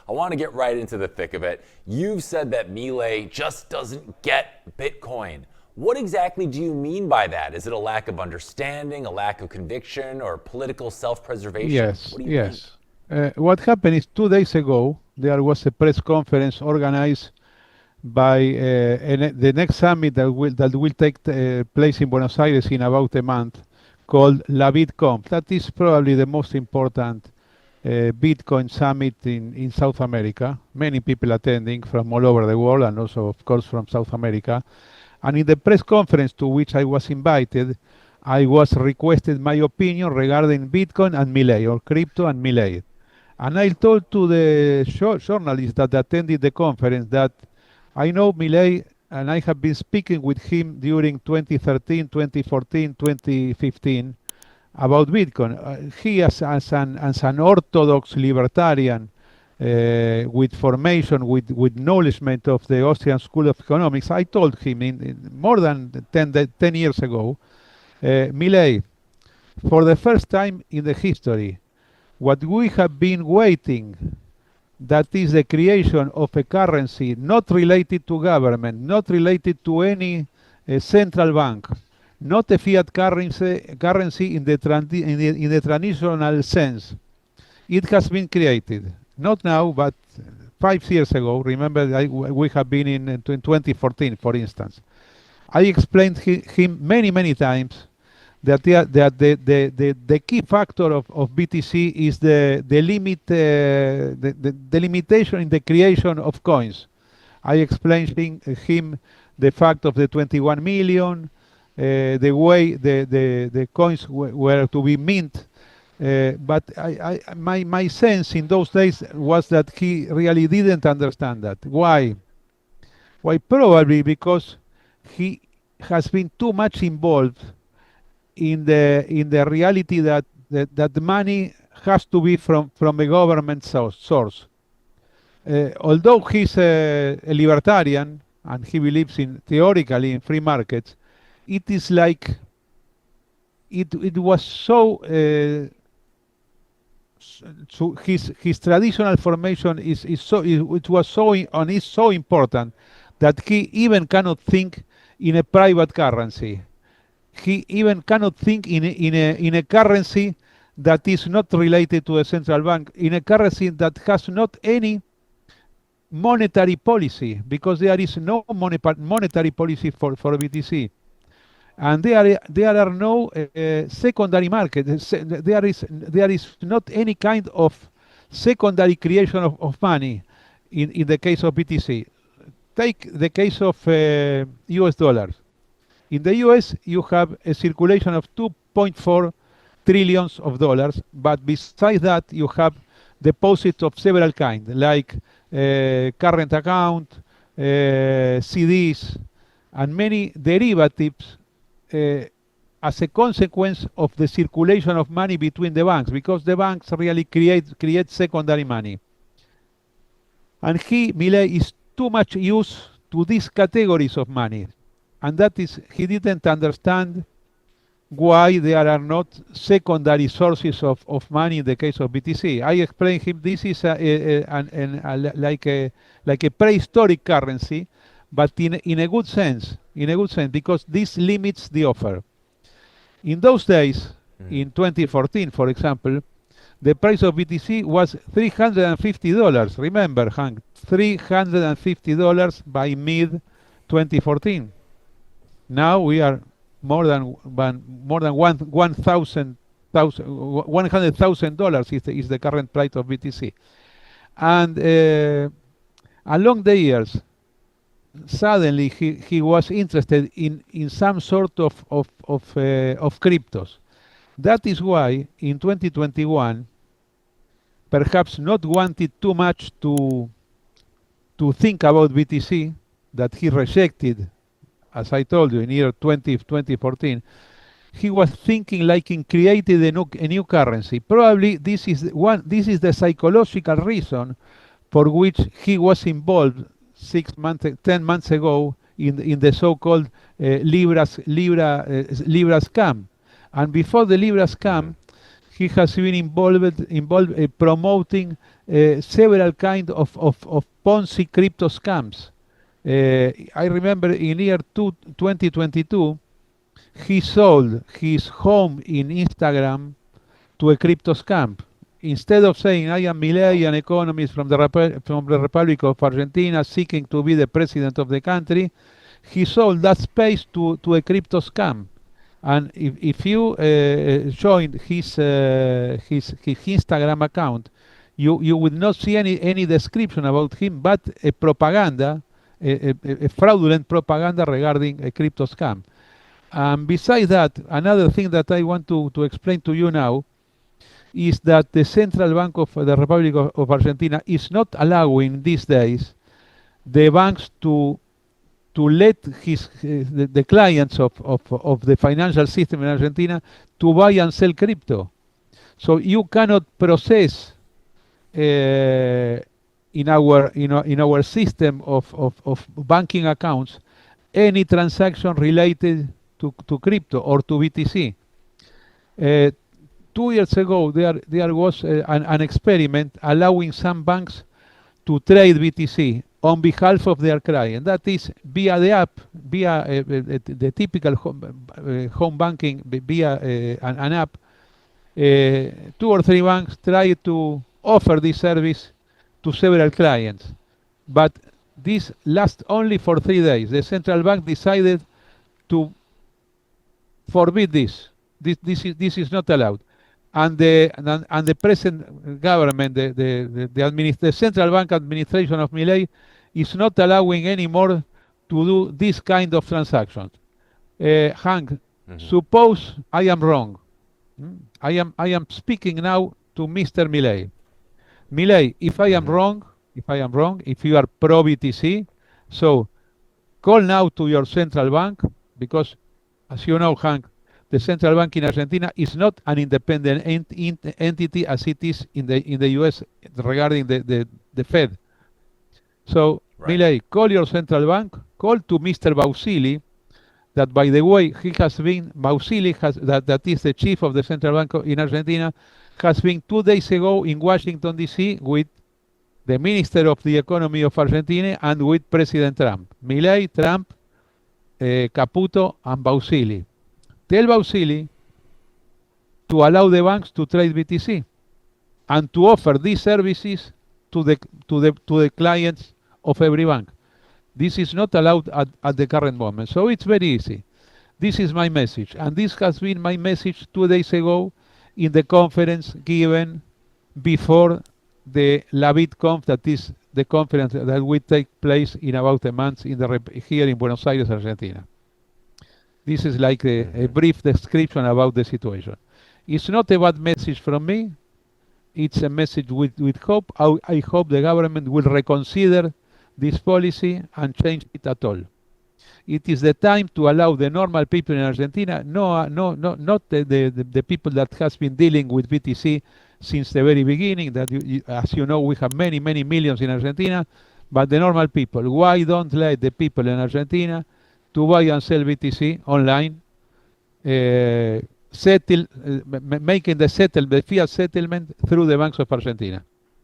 I want to get right into the thick of it. You've said that Milei just doesn't get Bitcoin. What exactly do you mean by that? Is it a lack of understanding, a lack of conviction, or political self-preservation? Yes, What do you think? What happened is 2 days ago, there was a press conference organized by the next summit that will take place in Buenos Aires in about a month, called La BitConf. That is probably the most important Bitcoin summit in South America. Many people attending from all over the world and also, of course, from South America. And in the press conference to which I was invited, I was requested my opinion regarding Bitcoin and Milei, or crypto and Milei. And I told to the journalists that attended the conference that I know Milei and I have been speaking with him during 2013, 2014, 2015 about Bitcoin. He, as an orthodox libertarian with formation, with knowledge of the Austrian School of Economics, I told him in more than 10 years ago, Milei, for the first time in the history, what we have been waiting, that is the creation of a currency not related to government, not related to any central bank, not a fiat currency in the traditional sense. It has been created, not now, but 5 years ago. Remember, we have been in 2014, for instance. I explained him many times that the key factor of BTC is the limitation in the creation of coins. I explained him the fact of the 21 million, the way the coins were to be mint. But my sense in those days was that he really didn't understand that. Why? Why? Probably because he has been too much involved in the reality that the money has to be from a government source. Although he's a libertarian and he believes theoretically in free markets, it is like it was so his traditional formation is so important that he even cannot think in a private currency. He even cannot think in a currency that is not related to a central bank, in a currency that has not any monetary policy, because there is no monetary policy for BTC. And there are no secondary markets. There is not any kind of secondary creation of money in the case of BTC. Take the case of US dollars. In the US, you have a circulation of 2.4 trillions of dollars, but besides that, you have deposits of several kinds, like current account, CDs, and many derivatives as a consequence of the circulation of money between the banks, because the banks really create secondary money. And Milei, is too much used to these categories of money. And that is, he didn't understand why there are not secondary sources of money in the case of BTC. I explained him this is like a prehistoric currency, but in a good sense, because this limits the offer. In those days, in 2014, for example, the price of BTC was $350. Remember, Hank, $350 by mid 2014. Now we are more than $100,000 is the current price of BTC, and along the years, suddenly he was interested in some sort of cryptos. That is why in 2021, perhaps not wanted too much to think about BTC, that he rejected, as I told you, in year 2014, he was thinking like in creating a new currency. Probably this is the psychological reason for which he was involved 10 months ago in the so-called Libra scam. And before the Libra scam, he has been involved promoting several kind of Ponzi crypto scams. I remember in year 2022, he sold his home in Instagram to a crypto scam. Instead of saying, I am Milei, an economist from the Republic of Argentina seeking to be the president of the country, he sold that space to a crypto scam. And if you join his Instagram account, you would not see any description about him, but a propaganda, a fraudulent propaganda regarding a crypto scam. Besides that, another thing that I want to explain to you now is that the Central Bank of the Republic of Argentina is not allowing these days the banks to let the clients of the financial system in Argentina to buy and sell crypto. So you cannot process in our system of banking accounts any transaction related to crypto or to BTC. 2 years ago, there was an experiment allowing some banks to trade BTC on behalf of their client. That is via the app, via the typical home banking, via an app. 2 or 3 banks tried to offer this service to several clients. But this lasts only for 3 days. The central bank decided to forbid this. This is not allowed. And the present government, the central bank administration of Milei, is not allowing anymore to do this kind of transactions. Hank, suppose I am wrong. I am speaking now to Mr. Milei. Milei, if I am wrong, if you are pro BTC, so call now to your central bank, because as you know, Hank, the central bank in Argentina is not an independent entity as it is in the US regarding the Fed. So, right. Milei, call your central bank, call to Mr. Bausili, that by the way, he has been, Bausili, that is the chief of the central bank in Argentina, has been 2 days ago in Washington, D.C. with the Minister of the Economy of Argentina and with President Trump. Milei, Trump, Caputo, and Bausili. Tell Bausili to allow the banks to trade BTC and to offer these services to the clients of every bank. This is not allowed at the current moment. So it's very easy. This is my message. And this has been my message 2 days ago in the conference given before the LaBitConf, that is the conference that will take place in about a month here in Buenos Aires, Argentina. This is like a brief description about the situation. It's not a bad message from me. It's a message with hope. I hope the government will reconsider this policy and change it at all. It is the time to allow the normal people in Argentina, not the people that has been dealing with BTC since the very beginning, that as you know, we have many millions in Argentina, but the normal people. Why don't let the people in Argentina to buy and sell BTC online, making the fiat settlement through the banks of Argentina?